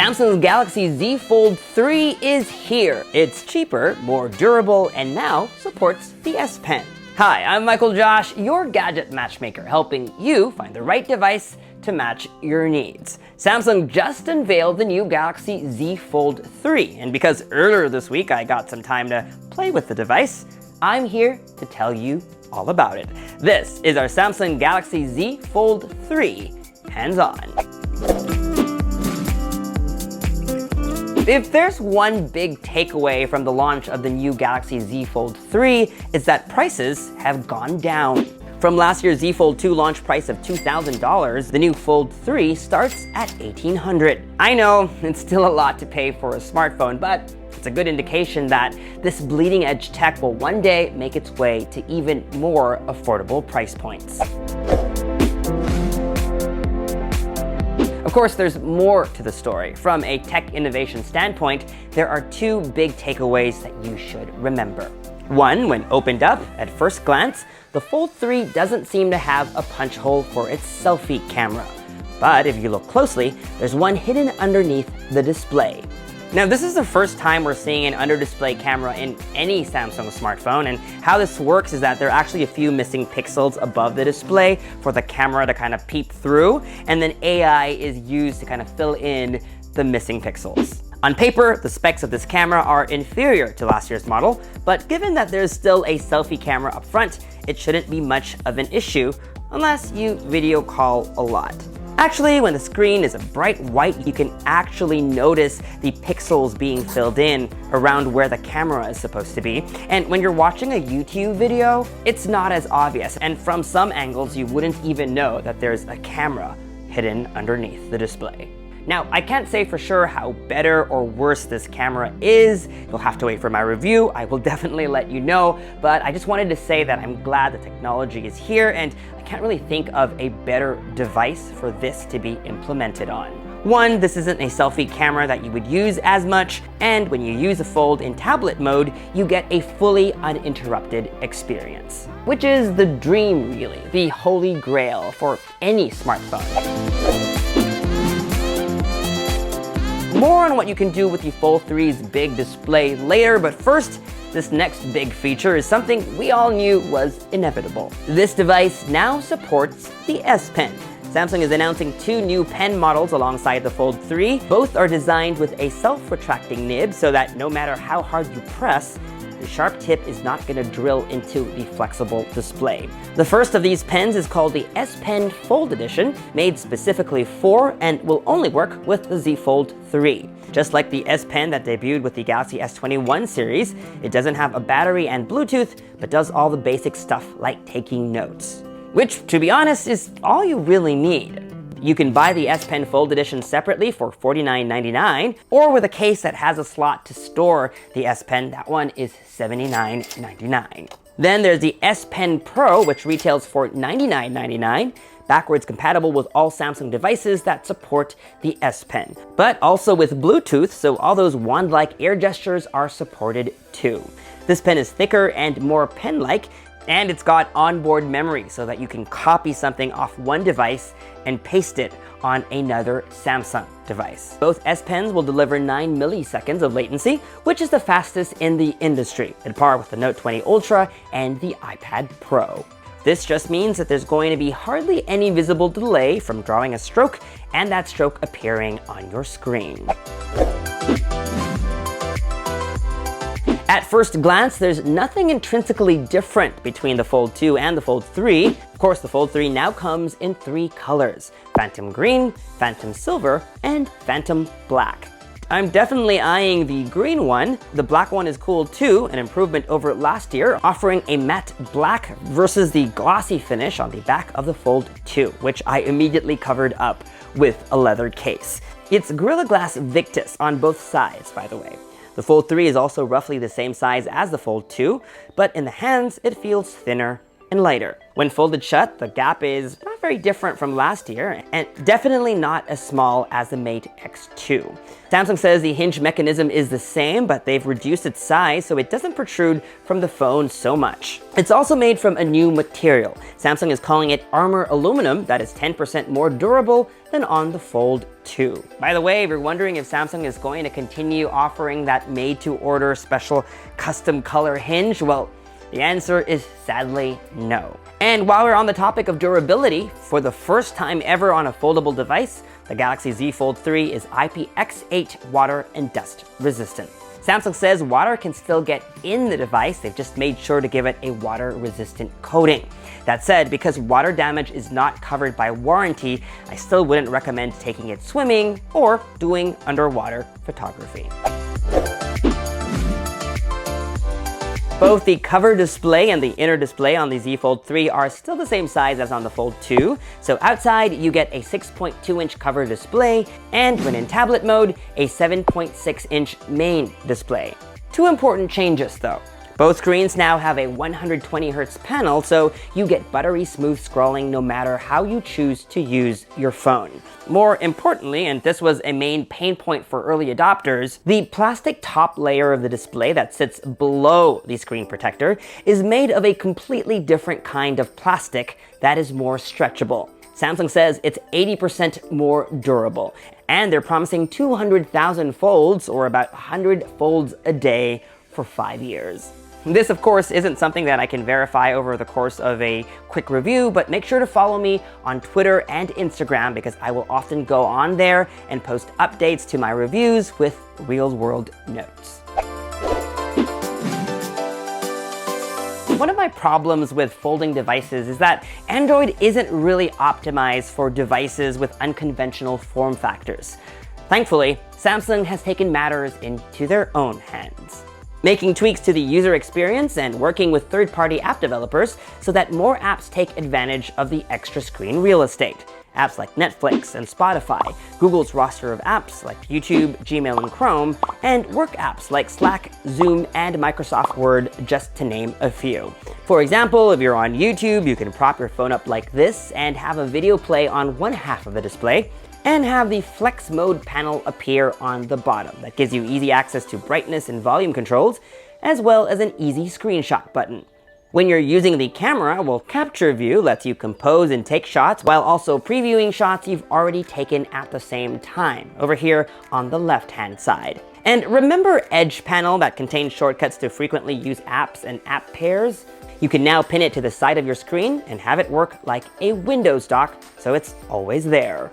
Samsung's Galaxy Z Fold3 is here. It's cheaper, more durable, and now supports the S Pen. Hi, I'm MICHAELJOSH, your gadget matchmaker, helping you find the right device to match your needs. Samsung just unveiled the new Galaxy Z Fold3, and because earlier this week I got some time to play with the device, I'm here to tell you all about it. This is our Samsung Galaxy Z Fold3 hands-on. If there's one big takeaway from the launch of the new Galaxy Z Fold3, it's that prices have gone down. From last year's Z Fold 2 launch price of $2,000, the new Fold 3 starts at $1,800. I know, it's still a lot to pay for a smartphone, but it's a good indication that this bleeding edge tech will one day make its way to even more affordable price points. Of course, there's more to the story. From a tech innovation standpoint, there are two big takeaways that you should remember. One, when opened up, at first glance, the Fold 3 doesn't seem to have a punch hole for its selfie camera. But if you look closely, there's one hidden underneath the display. Now, this is the first time we're seeing an under-display camera in any Samsung smartphone, and how this works is that there are actually a few missing pixels above the display for the camera to kind of peep through, and then AI is used to kind of fill in the missing pixels. On paper, the specs of this camera are inferior to last year's model, but given that there's still a selfie camera up front, it shouldn't be much of an issue unless you video call a lot. Actually, when the screen is a bright white, you can actually notice the pixels being filled in around where the camera is supposed to be. And when you're watching a YouTube video, it's not as obvious. And from some angles, you wouldn't even know that there's a camera hidden underneath the display. Now, I can't say for sure how better or worse this camera is. You'll have to wait for my review. I will definitely let you know, but I just wanted to say that I'm glad the technology is here, and I can't really think of a better device for this to be implemented on. One, this isn't a selfie camera that you would use as much, and when you use a Fold in tablet mode, you get a fully uninterrupted experience. Which is the dream, really, the holy grail for any smartphone. More on what you can do with the Fold 3's big display later, but first, this next big feature is something we all knew was inevitable. This device now supports the S Pen. Samsung is announcing two new pen models alongside the Fold 3. Both are designed with a self-retracting nib so that no matter how hard you press, the sharp tip is not going to drill into the flexible display. The first of these pens is called the S Pen Fold Edition, made specifically for and will only work with the Z Fold 3. Just like the S Pen that debuted with the Galaxy S21 series, it doesn't have a battery and Bluetooth, but does all the basic stuff like taking notes. Which, to be honest, is all you really need. You can buy the S Pen Fold Edition separately for $49.99, or with a case that has a slot to store the S Pen, that one is $79.99. Then there's the S Pen Pro, which retails for $99.99, backwards compatible with all Samsung devices that support the S Pen, but also with Bluetooth, so all those wand-like air gestures are supported too. This pen is thicker and more pen-like, and it's got onboard memory so that you can copy something off one device and paste it on another Samsung device. Both S Pens will deliver 9 milliseconds of latency, which is the fastest in the industry, at par with the Note 20 Ultra and the iPad Pro. This just means that there's going to be hardly any visible delay from drawing a stroke and that stroke appearing on your screen. At first glance, there's nothing intrinsically different between the Fold 2 and the Fold 3. Of course, the Fold 3 now comes in three colors: Phantom Green, Phantom Silver, and Phantom Black. I'm definitely eyeing the green one. The black one is cool too, an improvement over last year, offering a matte black versus the glossy finish on the back of the Fold 2, which I immediately covered up with a leather case. It's Gorilla Glass Victus on both sides, by the way. The Fold 3 is also roughly the same size as the Fold 2, but in the hands, it feels thinner and lighter. When folded shut, the gap is not very different from last year, and definitely not as small as the Mate X2. Samsung says the hinge mechanism is the same, but they've reduced its size so it doesn't protrude from the phone so much. It's also made from a new material. Samsung is calling it armor aluminum that is 10% more durable than on the Fold 2. By the way, if you're wondering if Samsung is going to continue offering that made-to-order special custom color hinge, well, the answer is sadly no. And while we're on the topic of durability, for the first time ever on a foldable device, the Galaxy Z Fold 3 is IPX8 water and dust resistant. Samsung says water can still get in the device, they've just made sure to give it a water-resistant coating. That said, because water damage is not covered by warranty, I still wouldn't recommend taking it swimming or doing underwater photography. Both the cover display and the inner display on the Z Fold 3 are still the same size as on the Fold 2. So outside, you get a 6.2-inch cover display, and when in tablet mode, a 7.6-inch main display. Two important changes though. Both screens now have a 120Hz panel, so you get buttery smooth scrolling no matter how you choose to use your phone. More importantly, and this was a main pain point for early adopters, the plastic top layer of the display that sits below the screen protector is made of a completely different kind of plastic that is more stretchable. Samsung says it's 80% more durable, and they're promising 200,000 folds, or about 100 folds a day, for 5 years. This, of course, isn't something that I can verify over the course of a quick review, but make sure to follow me on Twitter and Instagram because I will often go on there and post updates to my reviews with real-world notes. One of my problems with folding devices is that Android isn't really optimized for devices with unconventional form factors. Thankfully, Samsung has taken matters into their own hands, making tweaks to the user experience and working with third-party app developers so that more apps take advantage of the extra screen real estate. Apps like Netflix and Spotify, Google's roster of apps like YouTube, Gmail, and Chrome, and work apps like Slack, Zoom, and Microsoft Word, just to name a few. For example, if you're on YouTube, you can prop your phone up like this and have a video play on one half of the display, and have the Flex Mode panel appear on the bottom. That gives you easy access to brightness and volume controls, as well as an easy screenshot button. When you're using the camera, well, Capture View lets you compose and take shots while also previewing shots you've already taken at the same time, over here on the left-hand side. And remember Edge panel that contains shortcuts to frequently used apps and app pairs? You can now pin it to the side of your screen and have it work like a Windows dock, so it's always there.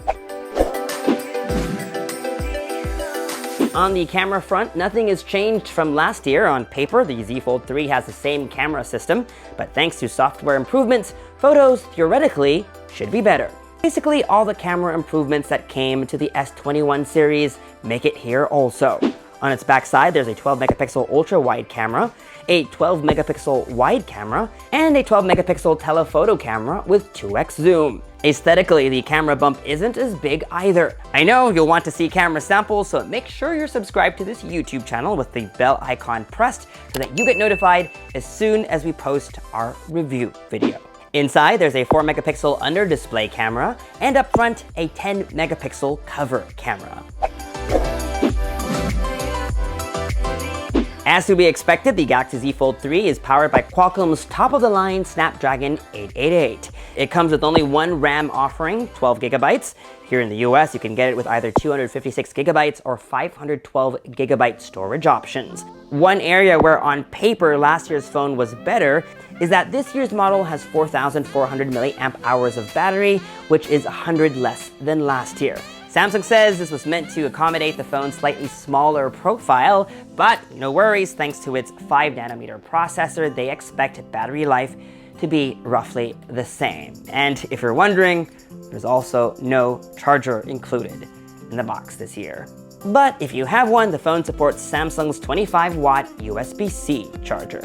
On the camera front, nothing has changed from last year. On paper, the Z Fold 3 has the same camera system, but thanks to software improvements, photos theoretically should be better. Basically, all the camera improvements that came to the S21 series make it here also. On its backside, there's a 12-megapixel ultra-wide camera, a 12-megapixel wide camera, and a 12-megapixel telephoto camera with 2x zoom. Aesthetically, the camera bump isn't as big either. I know you'll want to see camera samples, so make sure you're subscribed to this YouTube channel with the bell icon pressed so that you get notified as soon as we post our review video. Inside, there's a 4-megapixel under-display camera, and up front, a 10-megapixel cover camera. As to be expected, the Galaxy Z Fold 3 is powered by Qualcomm's top-of-the-line Snapdragon 888. It comes with only one RAM offering, 12 gigabytes. Here in the US, you can get it with either 256 gigabytes or 512 gigabyte storage options. One area where on paper last year's phone was better is that this year's model has 4,400 milliamp hours of battery, which is 100 less than last year. Samsung says this was meant to accommodate the phone's slightly smaller profile, but no worries, thanks to its 5nm processor, they expect battery life to be roughly the same. And if you're wondering, there's also no charger included in the box this year. But if you have one, the phone supports Samsung's 25-watt USB-C charger.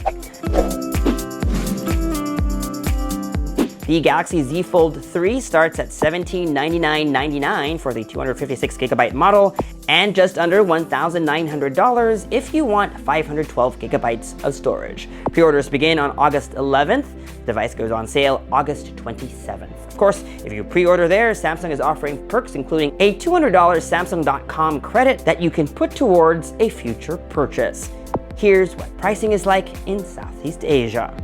The Galaxy Z Fold 3 starts at $1,799.99 for the 256 gigabyte model, and just under $1,900 if you want 512 gigabytes of storage. Pre-orders begin on August 11th. The device goes on sale August 27th. Of course, if you pre-order there, Samsung is offering perks including a $200 Samsung.com credit that you can put towards a future purchase. Here's what pricing is like in Southeast Asia.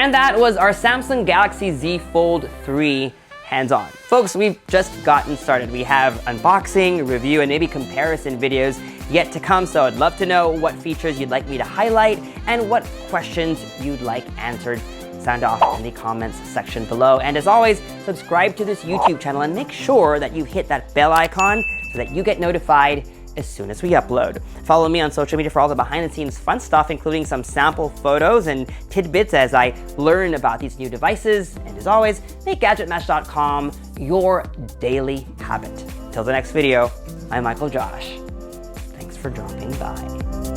And that was our Samsung Galaxy Z Fold 3 hands-on. Folks, we've just gotten started. We have unboxing, review, and maybe comparison videos yet to come, so I'd love to know what features you'd like me to highlight and what questions you'd like answered. Sound off in the comments section below. And as always, subscribe to this YouTube channel and make sure that you hit that bell icon so that you get notified as soon as we upload. Follow me on social media for all the behind-the-scenes fun stuff, including some sample photos and tidbits as I learn about these new devices. And as always, make GadgetMatch.com your daily habit. Till the next video, I'm MICHAELJOSH. Thanks for dropping by.